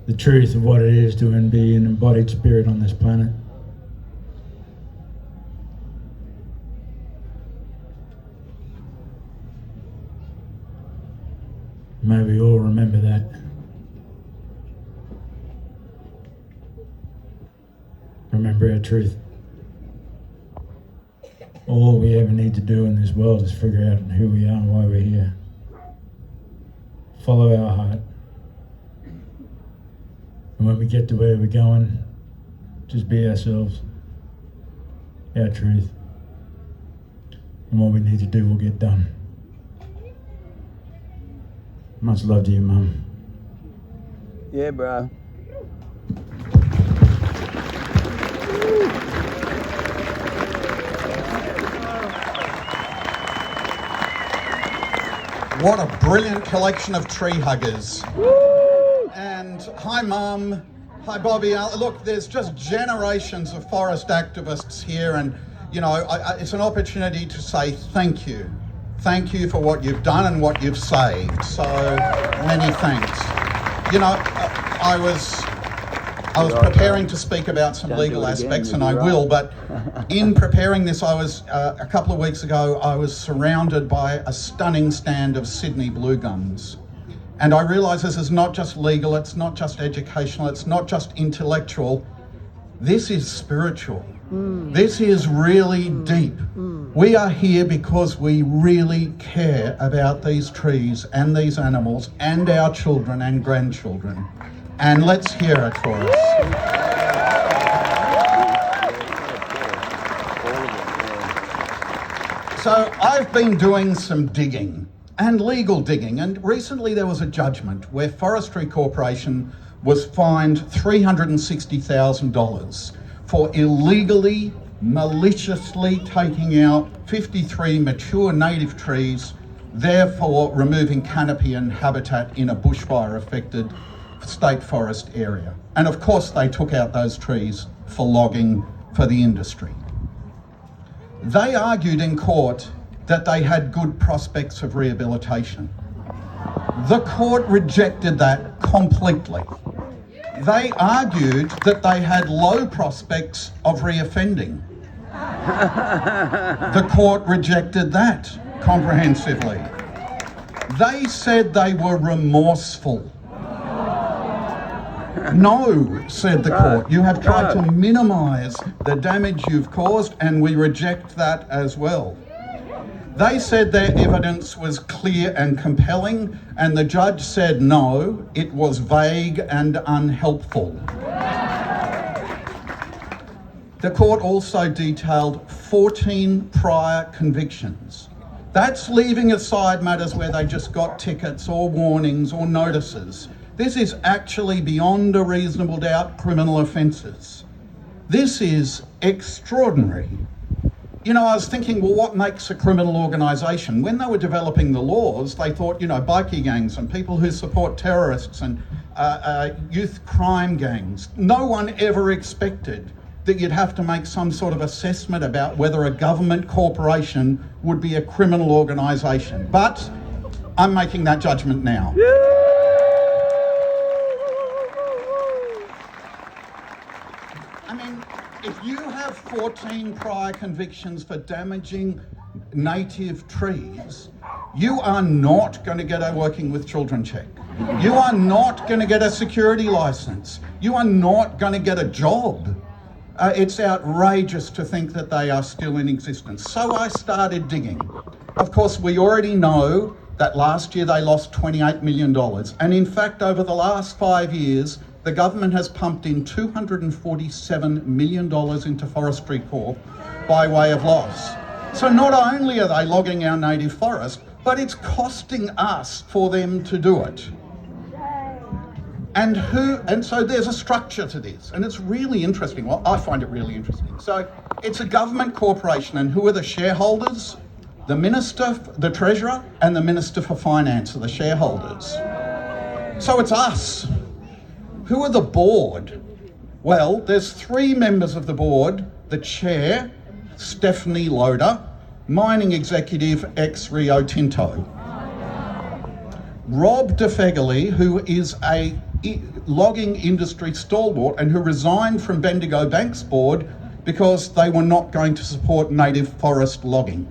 the truth of what it is to be an embodied spirit on this planet. May we all remember that. Remember our truth. All we ever need to do in this world is figure out who we are and why we're here. Follow our heart. And when we get to where we're going, just be ourselves, our truth. And what we need to do will get done. Much love to you, Mum. Yeah, bro. What a brilliant collection of tree huggers. Woo! And hi, Mum. Hi, Bobby. Look, there's just generations of forest activists here, and, you know, it's an opportunity to say thank you. Thank you for what you've done and what you've saved. So many thanks. You know, I was preparing to speak about some legal aspects, and I will, but in preparing this, I was, a couple of weeks ago, I was surrounded by a stunning stand of Sydney blue gums. And I realised this is not just legal, it's not just educational, it's not just intellectual, this is spiritual. This is really deep. We are here because we really care about these trees and these animals and our children and grandchildren. And let's hear it for us. So I've been doing some digging, and legal digging, and recently there was a judgment where Forestry Corporation was fined $360,000 for illegally, maliciously taking out 53 mature native trees, therefore removing canopy and habitat in a bushfire-affected state forest area. And of course they took out those trees for logging for the industry. They argued in court that they had good prospects of rehabilitation. The court rejected that completely. They argued that they had low prospects of reoffending. The court rejected that comprehensively. They said they were remorseful. No, said the court, you have tried to minimise the damage you've caused, and we reject that as well. They said their evidence was clear and compelling, and the judge said no, it was vague and unhelpful. The court also detailed 14 prior convictions. That's leaving aside matters where they just got tickets or warnings or notices. This is actually beyond a reasonable doubt criminal offences. This is extraordinary. You know, I was thinking, well, what makes a criminal organisation? When they were developing the laws, they thought, you know, bikie gangs and people who support terrorists and youth crime gangs. No one ever expected that you'd have to make some sort of assessment about whether a government corporation would be a criminal organisation. But I'm making that judgment now. I mean, if you have 14 prior convictions for damaging native trees, you are not going to get a working with children check. You are not going to get a security licence. You are not going to get a job. It's outrageous to think that they are still in existence. So I started digging. Of course, we already know that last year they lost $28 million. And in fact, over the last 5 years, the government has pumped in $247 million into Forestry Corp by way of loss. So not only are they logging our native forest, but it's costing us for them to do it. And so there's a structure to this, and it's really interesting. Well, I find it really interesting. So it's a government corporation, and who are the shareholders? The Minister, the Treasurer, and the Minister for Finance are the shareholders. So it's us. Who are the board? Well, there's 3 members of the board: the chair, Stephanie Loader, mining executive ex-Rio Tinto. Rob DeFegoli, who is a logging industry stalwart and who resigned from Bendigo Bank's board because they were not going to support native forest logging.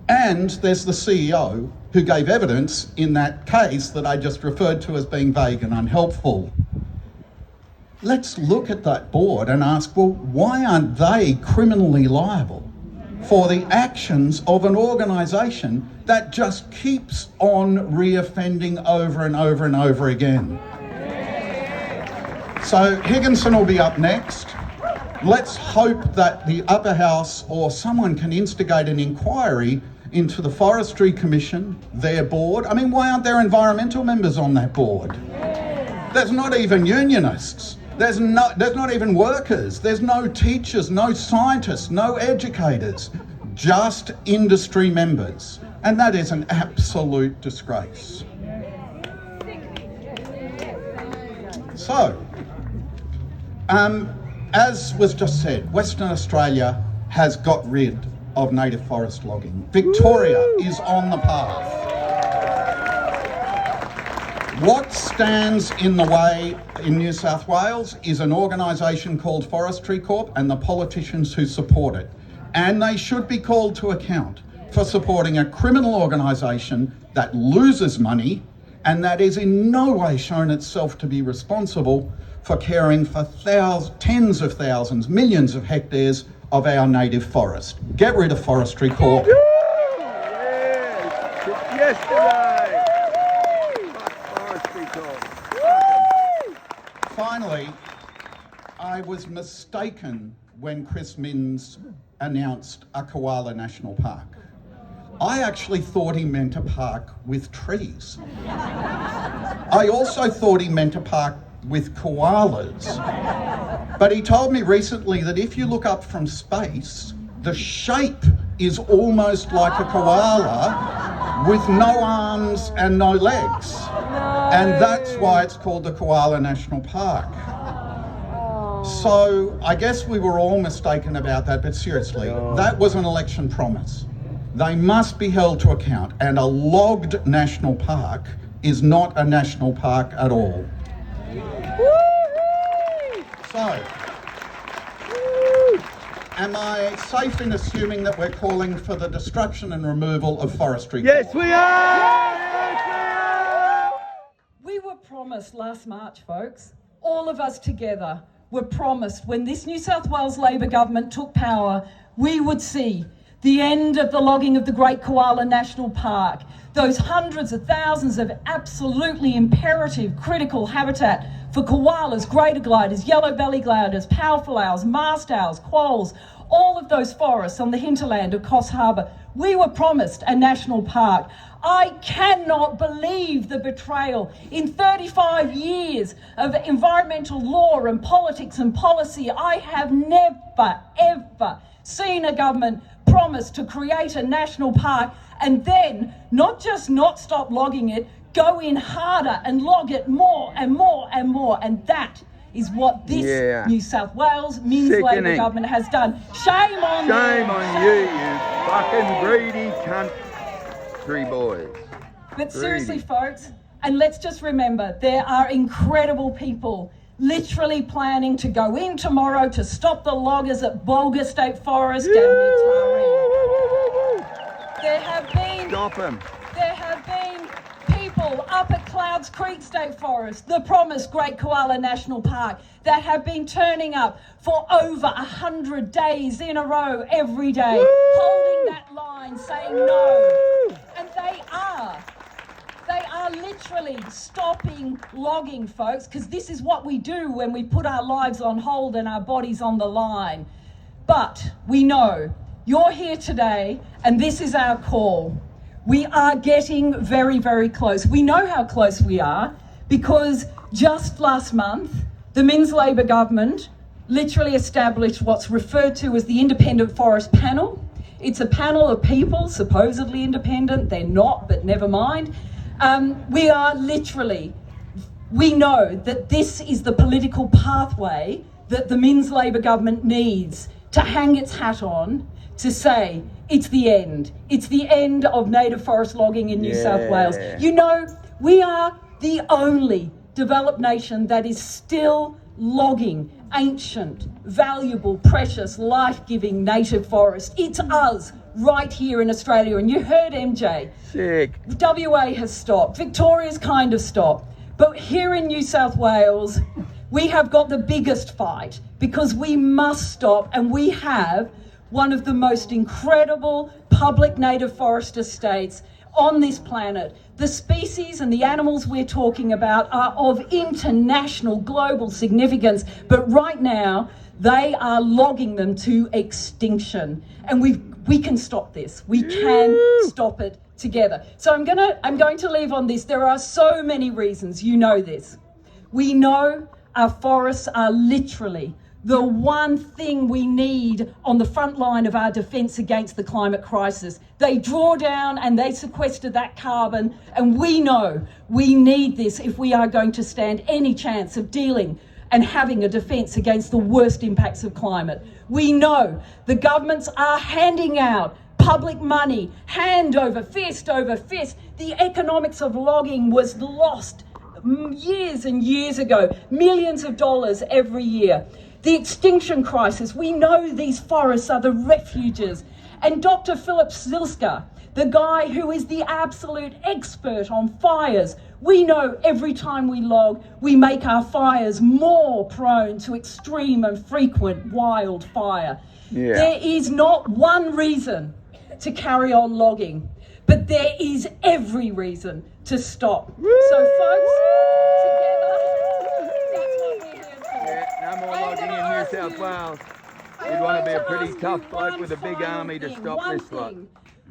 And there's the CEO who gave evidence in that case that I just referred to as being vague and unhelpful. Let's look at that board and ask, well, why aren't they criminally liable for the actions of an organisation that just keeps on re-offending over and over and over again? So Higginson will be up next. Let's hope that the upper house or someone can instigate an inquiry into the Forestry Commission, their board. I mean, why aren't there environmental members on that board? There's not even unionists. There's not even workers. There's no teachers, no scientists, no educators, just industry members. And that is an absolute disgrace. So, as was just said, Western Australia has got rid of native forest logging. Victoria is on the path. What stands in the way in New South Wales is an organisation called Forestry Corp and the politicians who support it. And they should be called to account for supporting a criminal organisation that loses money and that is in no way shown itself to be responsible for caring for tens of thousands, millions of hectares of our native forest. Get rid of Forestry Corp. Yesterday. Finally, I was mistaken when Chris Minns announced a koala national park. I actually thought he meant a park with trees. I also thought he meant a park with koalas. But he told me recently that if you look up from space, the shape is almost like a koala with no arms and no legs. And that's why it's called the Koala National Park. So I guess we were all mistaken about that, but seriously, that was an election promise. They must be held to account, and a logged national park is not a national park at all. So, am I safe in assuming that we're calling for the destruction and removal of forestry? Yes, we are! We were promised last March, folks, all of us together were promised when this New South Wales Labor government took power, we would see the end of the logging of the Great Koala National Park, those hundreds of thousands of absolutely imperative critical habitat for koalas, greater gliders, yellow belly gliders, powerful owls, mast owls, quolls, all of those forests on the hinterland of Coffs Harbour. We were promised a national park. I cannot believe the betrayal. In 35 years of environmental law and politics and policy, I have never, ever seen a government promise to create a national park and then not just not stop logging it, go in harder and log it more and more and more. And that is what this New South Wales Minns Labor government has done. Shame on them. Shame on you fucking greedy country boys. But seriously, folks, and let's just remember, there are incredible people literally planning to go in tomorrow to stop the loggers at Bulga State Forest down near Taree. There have been... Stop them. There have been people up at Clouds Creek State Forest, the promised Great Koala National Park, that have been turning up for over 100 days in a row every day, holding that line, saying no. And they are literally stopping logging, folks, because this is what we do when we put our lives on hold and our bodies on the line. But we know you're here today, and this is our call. We are getting very, very close. We know how close we are because just last month, the Minns Labor government literally established what's referred to as the Independent Forest Panel. It's a panel of people, supposedly independent. They're not, but never mind. We know that this is the political pathway that the Minns Labor government needs to hang its hat on to say, it's the end. It's the end of native forest logging in New South Wales. You know, we are the only developed nation that is still logging ancient, valuable, precious, life-giving native forest. It's us right here in Australia. And you heard MJ. Sick. WA has stopped. Victoria's kind of stopped. But here in New South Wales, we have got the biggest fight because we must stop, and we have one of the most incredible public native forest estates on this planet. The species and the animals we're talking about are of international, global significance, but right now they are logging them to extinction. And we can stop this. We can stop it together. So I'm going to leave on this. There are so many reasons, you know this. We know our forests are literally the one thing we need on the front line of our defence against the climate crisis. They draw down and they sequester that carbon, and we know we need this if we are going to stand any chance of dealing and having a defence against the worst impacts of climate. We know the governments are handing out public money, hand over fist over fist. The economics of logging was lost years and years ago, millions of dollars every year. The extinction crisis, we know these forests are the refuges. And Dr. Philip Zilska, the guy who is the absolute expert on fires, we know every time we log, we make our fires more prone to extreme and frequent wildfire. Yeah. There is not one reason to carry on logging, but there is every reason to stop. So folks, together, that's what we're here for. Yeah, no more logging in New South Wales. You'd want to be a pretty tough bloke with a big army to stop this lot.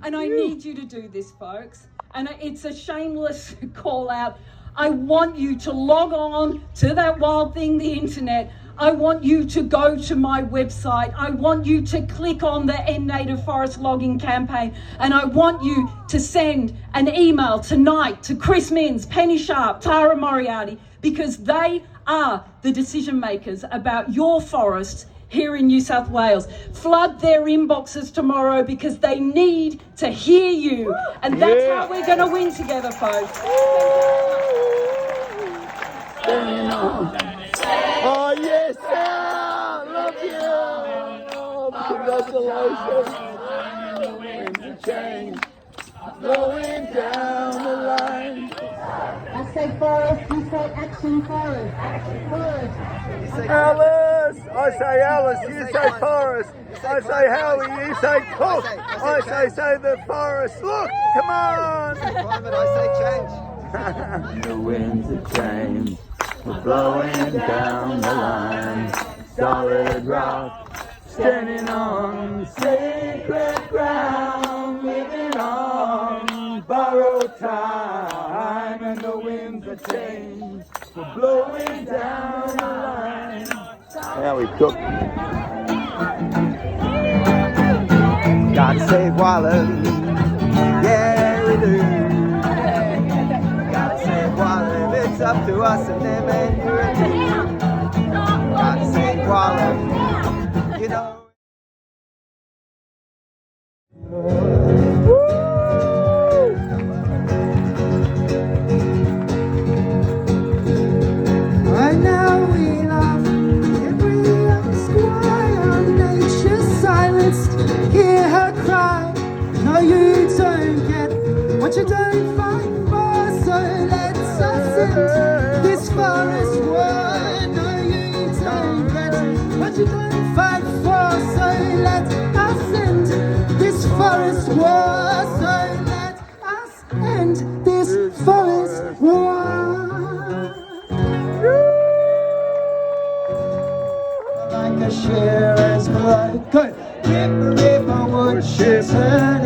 And I need you to do this, folks. And it's a shameless call out. I want you to log on to that wild thing, the internet. I want you to go to my website. I want you to click on the End Native Forest Logging campaign. And I want you to send an email tonight to Chris Minns, Penny Sharp, Tara Moriarty, because they are the decision makers about your forests here in New South Wales. Flood their inboxes tomorrow because they need to hear you. And that's how we're going to win together, folks. Oh yes, Sarah! Love you! Oh, congratulations! Winds of change, blowing down the line. I say forest, you say action forest. Forest. Alice! I say Alice, you say forest. I say Howie, you say cook. I say the forest. Look, come on! Climate, I say change. The winds of change. We're blowing down the line, solid rock, standing on sacred ground, living on borrowed time, and the winds of change. We're blowing down the line. Now we cook. God save Wallen, yeah we do. God save Wallen, it's up to us and them and you and me. God save Wallen, you know. Right now we laugh, every sky on nature's silenced. Hear her cry, no you don't get what you don't fight for, so let's us end this forest war. No you don't get what you don't fight for, so let us end this forest war. So let us end this forest war. Like a shearer's blood, good. Rip, rip, wood, shears her